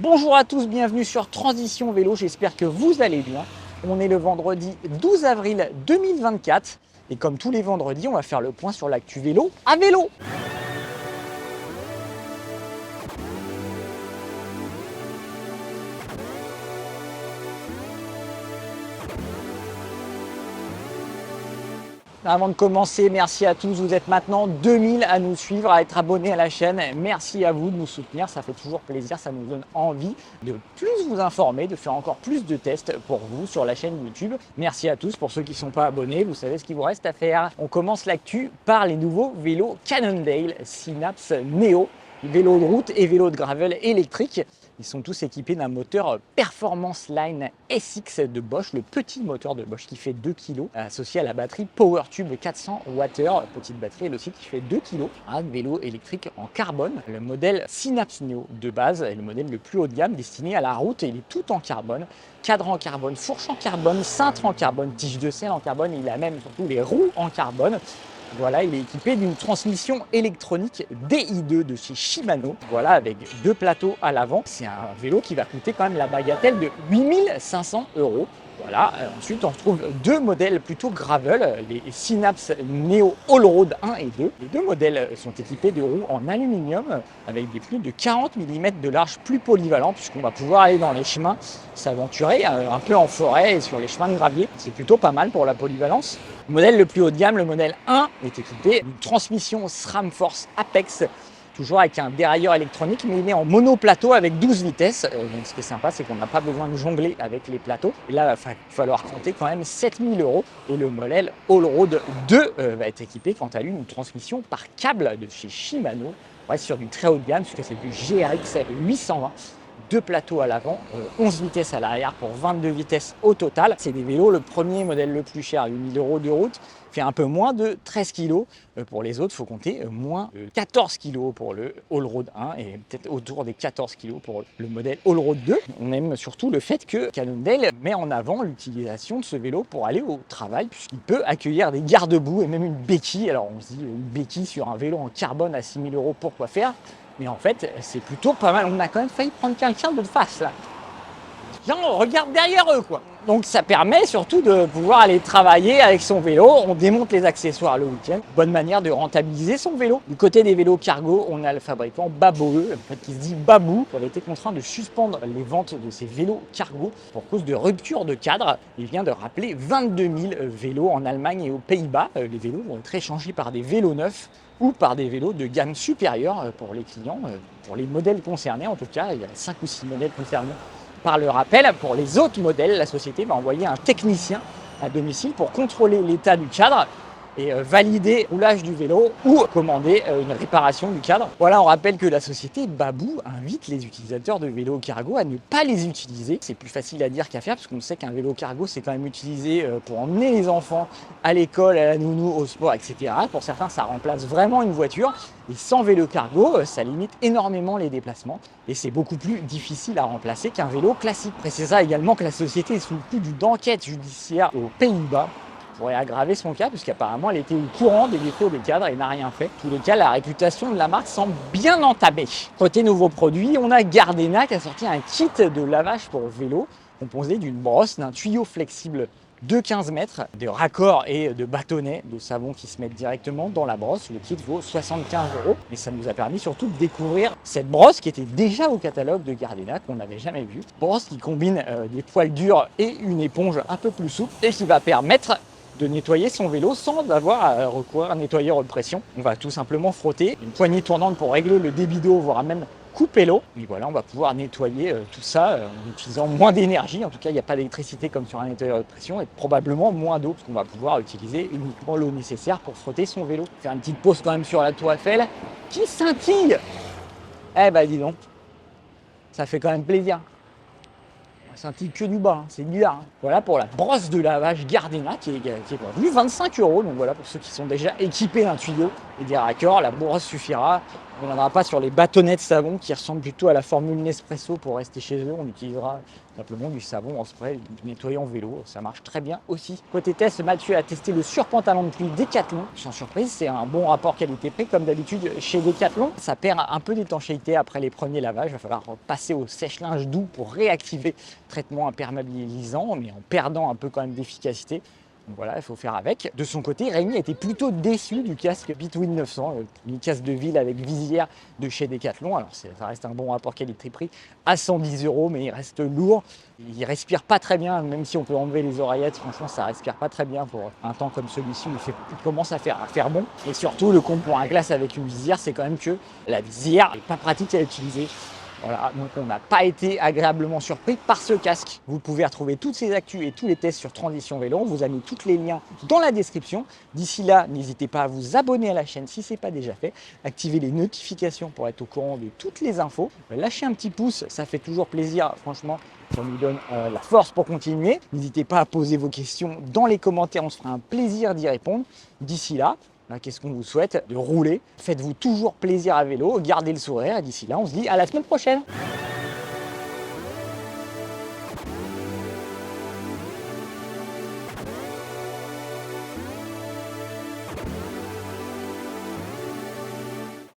Bonjour à tous, bienvenue sur Transition Vélo, j'espère que vous allez bien. On est le vendredi 12 avril 2024 et comme tous les vendredis, on va faire le point sur l'actu vélo à vélo. Avant de commencer, merci à tous, vous êtes maintenant 2000 à nous suivre, à être abonnés à la chaîne. Merci à vous de nous soutenir, ça fait toujours plaisir, ça nous donne envie de plus vous informer, de faire encore plus de tests pour vous sur la chaîne YouTube. Merci à tous, pour ceux qui ne sont pas abonnés, vous savez ce qu'il vous reste à faire. On commence l'actu par les nouveaux vélos Cannondale Synapse Neo, vélos de route et vélos de gravel électriques. Ils sont tous équipés d'un moteur Performance Line SX de Bosch, le petit moteur de Bosch qui fait 2 kg, associé à la batterie PowerTube 400 Wh, petite batterie elle aussi qui fait 2 kg. Un vélo électrique en carbone. Le modèle Synapse Neo de base est le modèle le plus haut de gamme destiné à la route et il est tout en carbone. Cadre en carbone, fourche en carbone, cintre en carbone, tige de selle en carbone, il a même surtout les roues en carbone. Voilà, il est équipé d'une transmission électronique DI2 de chez Shimano, voilà, avec 2 plateaux à l'avant. C'est un vélo qui va coûter quand même la bagatelle de 8500 €. Voilà, ensuite on retrouve 2 modèles plutôt gravel, les Synapse Neo Allroad 1 et 2. Les 2 modèles sont équipés de roues en aluminium avec des pneus de 40 mm de large plus polyvalents puisqu'on va pouvoir aller dans les chemins, s'aventurer un peu en forêt et sur les chemins de gravier. C'est plutôt pas mal pour la polyvalence. Le modèle le plus haut de gamme, le modèle 1, est équipé d'une transmission SRAM Force Apex, toujours avec un dérailleur électronique, mais il est en monoplateau avec 12 vitesses. Donc ce qui est sympa, c'est qu'on n'a pas besoin de jongler avec les plateaux. Et là, il va falloir compter quand même 7000 €. Et le modèle Allroad 2 va être équipé, quant à lui, d'une transmission par câble de chez Shimano. Ouais, sur du très haut de gamme, puisque c'est du GRX 820. 2 plateaux à l'avant, 11 vitesses à l'arrière pour 22 vitesses au total. C'est des vélos, le premier modèle le plus cher, 8000 € de route, fait un peu moins de 13 kg. Pour les autres, il faut compter moins de 14 kg pour le Allroad 1 et peut-être autour des 14 kg pour le modèle Allroad 2. On aime surtout le fait que Cannondale met en avant l'utilisation de ce vélo pour aller au travail, puisqu'il peut accueillir des garde-boue et même une béquille. Alors on se dit, une béquille sur un vélo en carbone à 6000 €, pourquoi faire ? Mais en fait, c'est plutôt pas mal. On a quand même failli prendre quelqu'un de face là. Tiens, on regarde derrière eux quoi. Donc ça permet surtout de pouvoir aller travailler avec son vélo. On démonte les accessoires le week-end. Bonne manière de rentabiliser son vélo. Du côté des vélos cargo, on a le fabricant Baboe, en fait, qui se dit Babou, qui avait été contraint de suspendre les ventes de ses vélos cargo pour cause de rupture de cadre. Il vient de rappeler 22 000 vélos en Allemagne et aux Pays-Bas. Les vélos vont être échangés par des vélos neufs ou par des vélos de gamme supérieure pour les clients, pour les modèles concernés en tout cas. Il y a 5 ou 6 modèles concernés par le rappel. Pour les autres modèles, la société va envoyer un technicien à domicile pour contrôler l'état du cadre et valider le roulage du vélo ou commander une réparation du cadre. Voilà, on rappelle que la société Babou invite les utilisateurs de vélos cargo à ne pas les utiliser. C'est plus facile à dire qu'à faire parce qu'on sait qu'un vélo cargo, c'est quand même utilisé pour emmener les enfants à l'école, à la nounou, au sport, etc. Pour certains, ça remplace vraiment une voiture. Et sans vélo cargo, ça limite énormément les déplacements et c'est beaucoup plus difficile à remplacer qu'un vélo classique. Précisez ça également que la société est sous le coup d'une enquête judiciaire aux Pays-Bas pourrait aggraver son cas, puisqu'apparemment elle était au courant des défauts des cadres et n'a rien fait. En tous les cas, la réputation de la marque semble bien entamée. Côté nouveaux produits, on a Gardena qui a sorti un kit de lavage pour vélo composé d'une brosse, d'un tuyau flexible de 15 mètres, de raccords et de bâtonnets de savon qui se mettent directement dans la brosse. Le kit vaut 75 € et ça nous a permis surtout de découvrir cette brosse qui était déjà au catalogue de Gardena, qu'on n'avait jamais vue. Brosse qui combine des poils durs et une éponge un peu plus souple et qui va permettre de nettoyer son vélo sans avoir à recourir à un nettoyeur haute pression. On va tout simplement frotter une poignée tournante pour régler le débit d'eau, voire même couper l'eau. Et voilà, on va pouvoir nettoyer tout ça en utilisant moins d'énergie. En tout cas, il n'y a pas d'électricité comme sur un nettoyeur haute pression et probablement moins d'eau parce qu'on va pouvoir utiliser uniquement l'eau nécessaire pour frotter son vélo. Faire une petite pause quand même sur la tour Eiffel qui scintille. Eh ben dis donc, ça fait quand même plaisir. C'est un titre que du bas, c'est bizarre. Voilà pour la brosse de lavage Gardena qui est vendue 25 €. Donc voilà pour ceux qui sont déjà équipés d'un tuyau et des raccords, la brosse suffira. On ne viendra pas sur les bâtonnets de savon qui ressemblent plutôt à la formule Nespresso pour rester chez eux. On utilisera simplement du savon en spray nettoyant vélo. Ça marche très bien aussi. Côté test, Mathieu a testé le surpantalon de pluie Decathlon. Sans surprise, c'est un bon rapport qualité-prix comme d'habitude chez Decathlon. Ça perd un peu d'étanchéité après les premiers lavages. Il va falloir passer au sèche-linge doux pour réactiver le traitement imperméabilisant, mais en perdant un peu quand même d'efficacité. Donc voilà, il faut faire avec. De son côté, Rémi était plutôt déçu du casque Bitwin 900, une casque de ville avec visière de chez Decathlon. Alors ça reste un bon rapport qualité-prix à 110 €, mais il reste lourd. Il respire pas très bien, même si on peut enlever les oreillettes. Franchement, ça respire pas très bien pour un temps comme celui-ci. Il commence à faire bon. Et surtout, le compte pour un glace avec une visière, c'est quand même que la visière n'est pas pratique à utiliser. Voilà, donc on n'a pas été agréablement surpris par ce casque. Vous pouvez retrouver toutes ces actus et tous les tests sur Transition Vélo. On vous a mis tous les liens dans la description. D'ici là, n'hésitez pas à vous abonner à la chaîne si ce n'est pas déjà fait. Activez les notifications pour être au courant de toutes les infos. Lâchez un petit pouce, ça fait toujours plaisir. Franchement, ça nous donne la force pour continuer. N'hésitez pas à poser vos questions dans les commentaires. On se fera un plaisir d'y répondre. D'ici là, qu'est-ce qu'on vous souhaite? De rouler. Faites-vous toujours plaisir à vélo, gardez le sourire. Et d'ici là, on se dit à la semaine prochaine.